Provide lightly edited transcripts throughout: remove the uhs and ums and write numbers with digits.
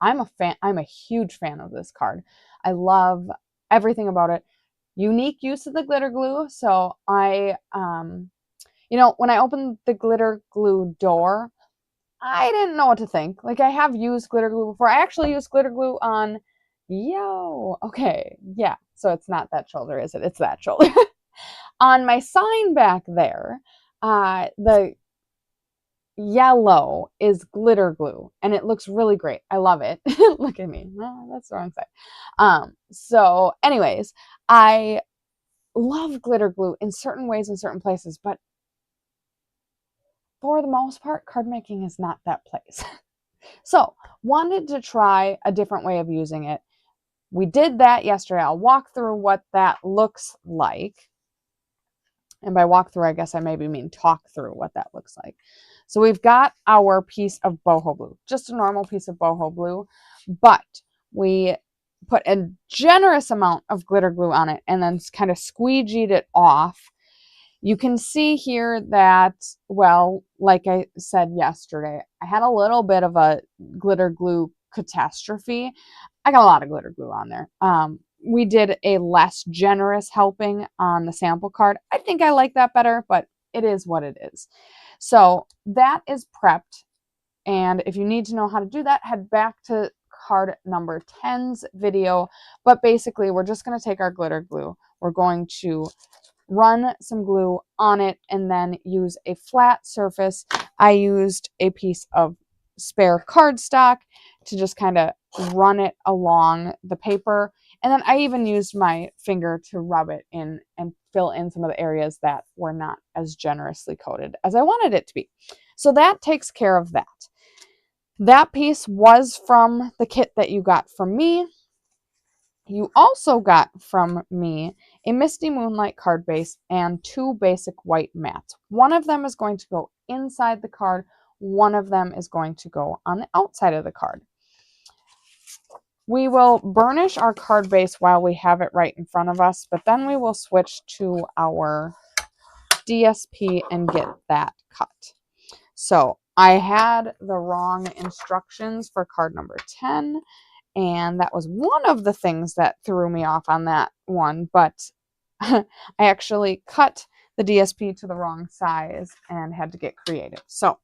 I'm a fan. I'm a huge fan of this card. I love everything about it. Unique use of the glitter glue. So when I opened the glitter glue door, I didn't know what to think. Like, I have used glitter glue before. I actually used glitter glue on, okay, yeah. So it's not that shoulder, is it? It's that shoulder. On my sign back there, the yellow is glitter glue, and it looks really great. I love it. Look at me. No, that's the wrong side. So anyways, I love glitter glue in certain ways in certain places, but for the most part, card making is not that place. So wanted to try a different way of using it. We did that yesterday. I'll walk through what that looks like. And by walk through, I guess I maybe mean talk through what that looks like. So we've got our piece of boho blue, just a normal piece of boho blue, but we put a generous amount of glitter glue on it and then kind of squeegeed it off. You can see here that, well, like I said yesterday, I had a little bit of a glitter glue catastrophe. I got a lot of glitter glue on there. We did a less generous helping on the sample card. I think I like that better, but it is what it is. So that is prepped. And if you need to know how to do that, head back to card number 10's video. But basically, we're just going to take our glitter glue. We're going to run some glue on it and then use a flat surface. I used a piece of spare cardstock to just kind of run it along the paper. And then I even used my finger to rub it in and fill in some of the areas that were not as generously coated as I wanted it to be. So that takes care of that. That piece was from the kit that you got from me. You also got from me a Misty Moonlight card base and 2 basic white mats. One of them is going to go inside the card. One of them is going to go on the outside of the card. We will burnish our card base while we have it right in front of us, but then we will switch to our DSP and get that cut. So I had the wrong instructions for card number 10, and that was one of the things that threw me off on that one, but I actually cut the DSP to the wrong size and had to get creative. So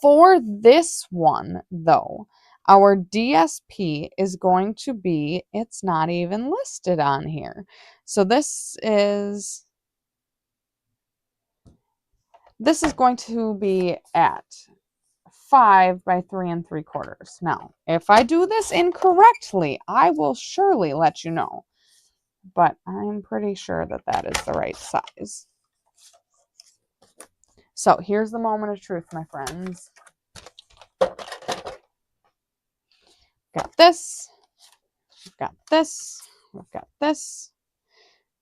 for this one, though, our DSP is going to be, it's not even listed on here. So this is going to be at 5 by 3 3/4. Now, if I do this incorrectly, I will surely let you know. But I'm pretty sure that that is the right size. So here's the moment of truth, my friends. Got this, we've got this, we've got this,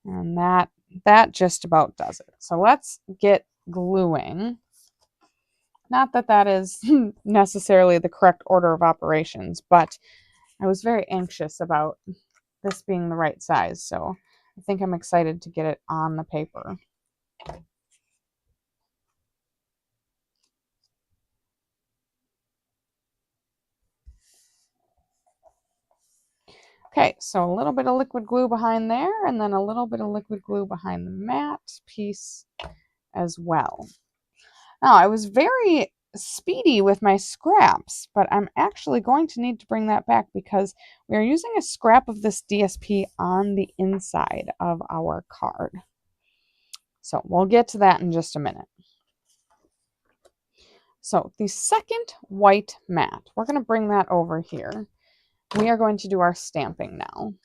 and that just about does it. So let's get gluing. Not that that is necessarily the correct order of operations, but I was very anxious about this being the right size, so I think I'm excited to get it on the paper. Okay, so a little bit of liquid glue behind there, and then a little bit of liquid glue behind the matte piece as well. Now, I was very speedy with my scraps, but I'm actually going to need to bring that back because we are using a scrap of this DSP on the inside of our card. So we'll get to that in just a minute. So the second white mat, we're going to bring that over here. We are going to do our stamping now.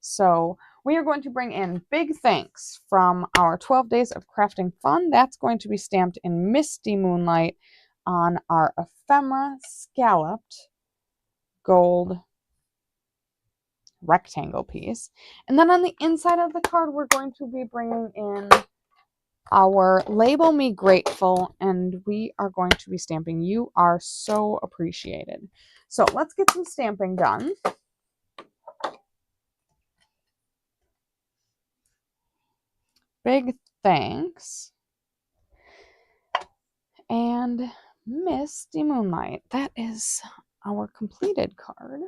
So we are going to bring in Big Thanks from our 12 Days of Crafting Fun. That's going to be stamped in Misty Moonlight on our ephemera scalloped gold rectangle piece. And then on the inside of the card, we're going to be bringing in our Label Me Grateful, and we are going to be stamping You Are So Appreciated. So let's get some stamping done. Big Thanks and Misty Moonlight. That is our completed card.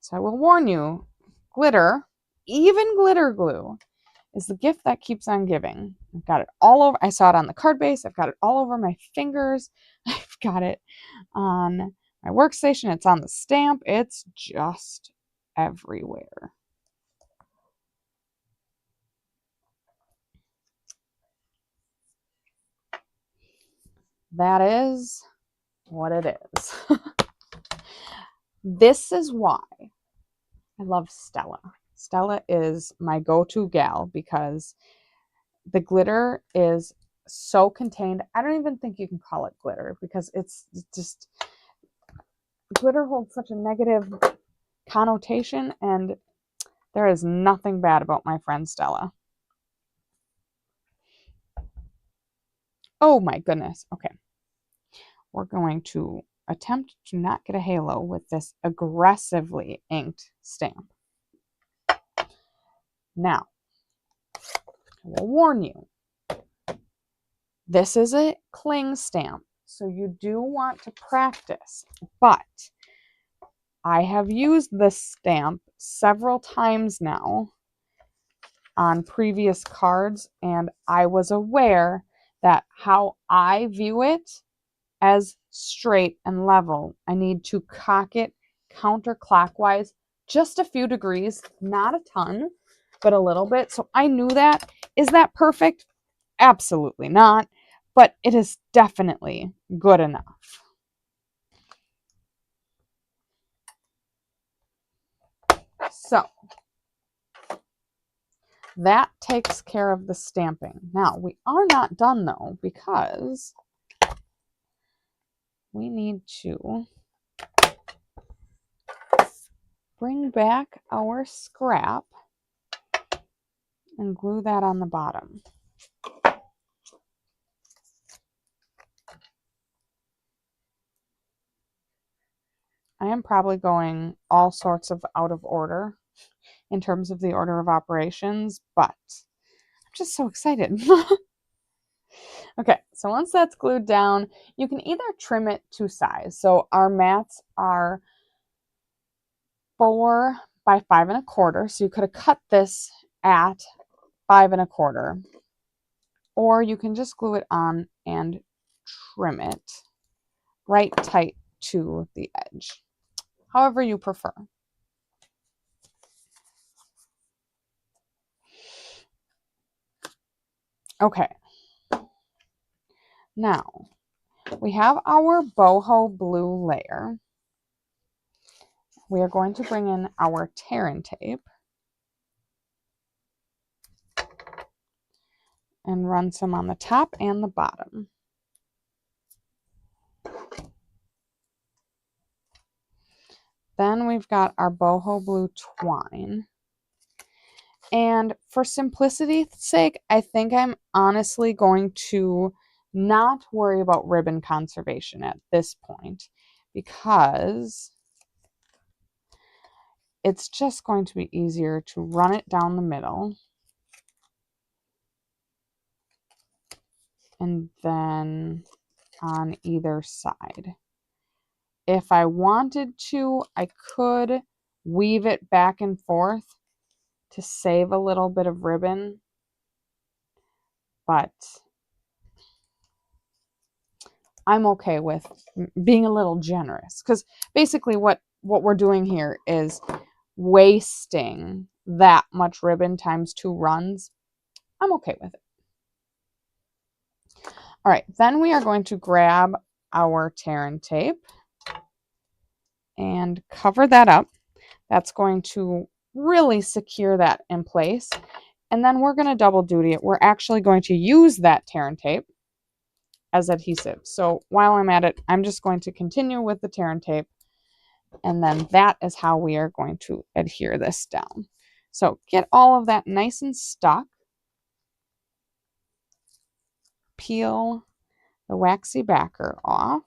So I will warn you, glitter, even glitter glue, is the gift that keeps on giving. I've got it all over. I saw it on the card base. I've got it all over my fingers. I've got it on my workstation. It's on the stamp. It's just everywhere. That is what it is. This is why I love Stella. Stella is my go-to gal because the glitter is so contained. I don't even think you can call it glitter because it's just, glitter holds such a negative connotation, and there is nothing bad about my friend Stella. Oh my goodness. Okay. We're going to attempt to not get a halo with this aggressively inked stamp. Now, I will warn you, this is a cling stamp, so you do want to practice, but I have used this stamp several times now on previous cards, and I was aware that how I view it as straight and level, I need to cock it counterclockwise just a few degrees, not a ton, but a little bit. So I knew that. Is that perfect? Absolutely not, but it is definitely good enough. So that takes care of the stamping. Now, we are not done though, because we need to bring back our scrap and glue that on the bottom. I am probably going all sorts of out of order in terms of the order of operations, but I'm just so excited. Okay, so once that's glued down, you can either trim it to size. So our mats are 4 by 5 1/4, so you could have cut this at 5 1/4, or you can just glue it on and trim it right tight to the edge, however you prefer. Okay, now we have our boho blue layer. We are going to bring in our tear-in tape and run some on the top and the bottom. Then we've got our boho blue twine. And for simplicity's sake, I think I'm honestly going to not worry about ribbon conservation at this point, because it's just going to be easier to run it down the middle and then on either side. If I wanted to, I could weave it back and forth to save a little bit of ribbon, but I'm okay with being a little generous, because basically what we're doing here is wasting that much ribbon times 2 runs. I'm okay with it. All right, then we are going to grab our tear-in tape and cover that up. That's going to really secure that in place. And then we're going to double duty it. We're actually going to use that tear-in tape as adhesive. So while I'm at it, I'm just going to continue with the tear-in tape, and then that is how we are going to adhere this down. So get all of that nice and stuck. Peel the waxy backer off.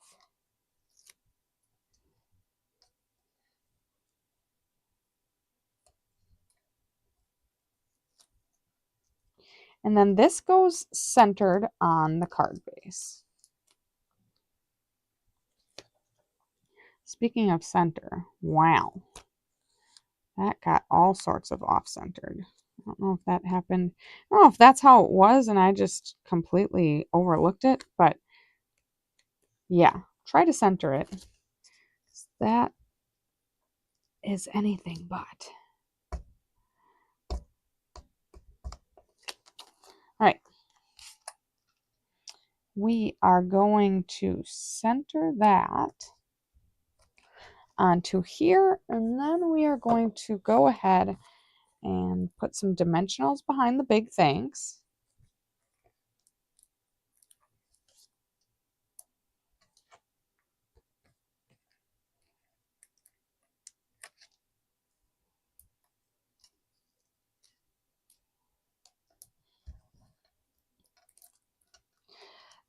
And then this goes centered on the card base. Speaking of center, wow. That got all sorts of off-centered. I don't know if that happened. I don't know if that's how it was and I just completely overlooked it, but yeah, try to center it. That is anything but. All right. We are going to center that onto here, and then we are going to go ahead and put some dimensionals behind the big things.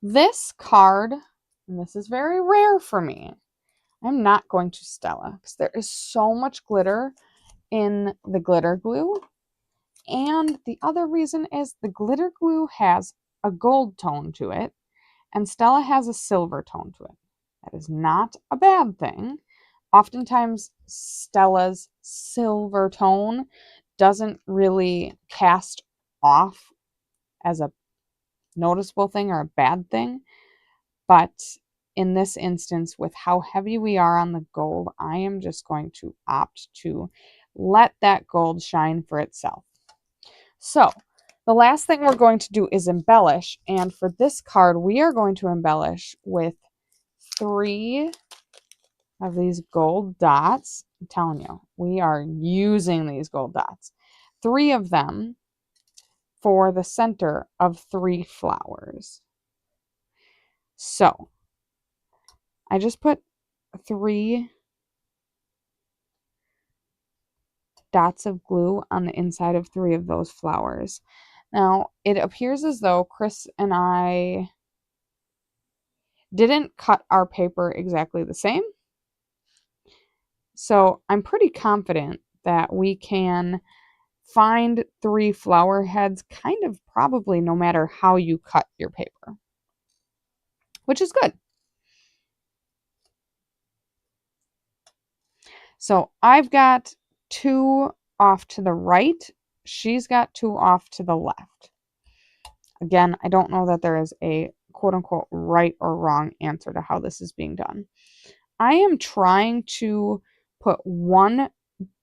This card, and this is very rare for me, I'm not going to Stella because there is so much glitter in the glitter glue. And the other reason is the glitter glue has a gold tone to it and Stella has a silver tone to it. That is not a bad thing. Oftentimes Stella's silver tone doesn't really cast off as a noticeable thing or a bad thing. But in this instance, with how heavy we are on the gold, I am just going to opt to let that gold shine for itself. So the last thing we're going to do is embellish. And for this card, we are going to embellish with 3 of these gold dots. I'm telling you, we are using these gold dots. 3 of them for the center of 3 flowers. So I just put 3 dots of glue on the inside of 3 of those flowers. Now, it appears as though Chris and I didn't cut our paper exactly the same. So I'm pretty confident that we can find 3 flower heads kind of probably no matter how you cut your paper, which is good. So I've got 2 off to the right. She's got 2 off to the left. Again, I don't know that there is a quote-unquote right or wrong answer to how this is being done. I am trying to put 1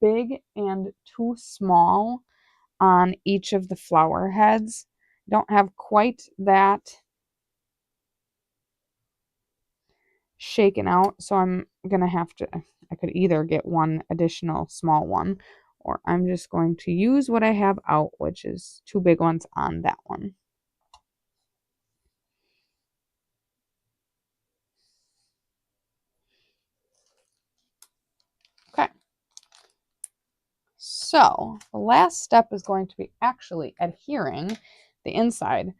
big and 2 small on each of the flower heads. Don't have quite that shaken out, so I'm gonna have to, I could either get 1 additional small one, or I'm just going to use what I have out, which is 2 big ones on that one. Okay. So the last step is going to be actually adhering the inside,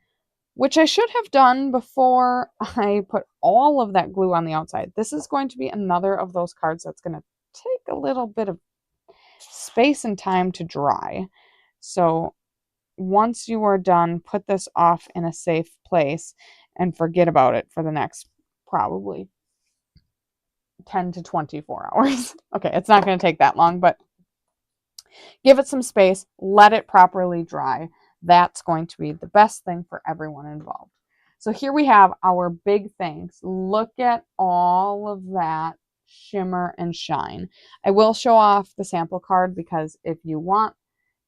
which I should have done before I put all of that glue on the outside. This is going to be another of those cards that's going to take a little bit of space and time to dry. So once you are done, put this off in a safe place and forget about it for the next probably 10 to 24 hours. Okay, it's not going to take that long, but give it some space, let it properly dry. That's going to be the best thing for everyone involved. So here we have our big things. Look at all of that shimmer and shine. I will show off the sample card because if you want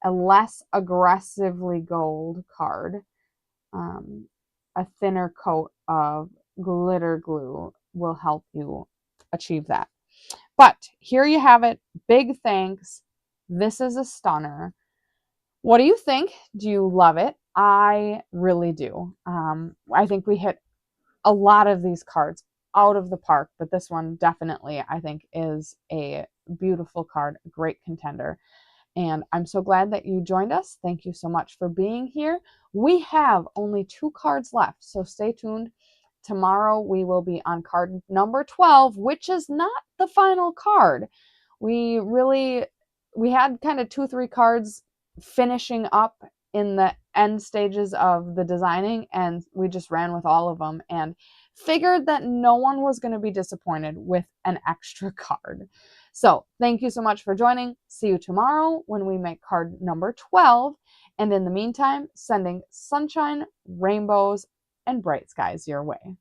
a less aggressively gold card, a thinner coat of glitter glue will help you achieve that. But here you have it. Big thanks. This is a stunner. What do you think? Do you love it? I really do. I think we hit a lot of these cards out of the park, but this one definitely, I think, is a beautiful card, a great contender. And I'm so glad that you joined us. Thank you so much for being here. We have only 2 cards left, so stay tuned. Tomorrow we will be on card number 12, which is not the final card. We had kind of 2-3 cards finishing up in the end stages of the designing, and we just ran with all of them and figured that no one was going to be disappointed with an extra card. So thank you so much for joining. See you tomorrow when we make card number 12. And in the meantime, sending sunshine, rainbows, and bright skies your way.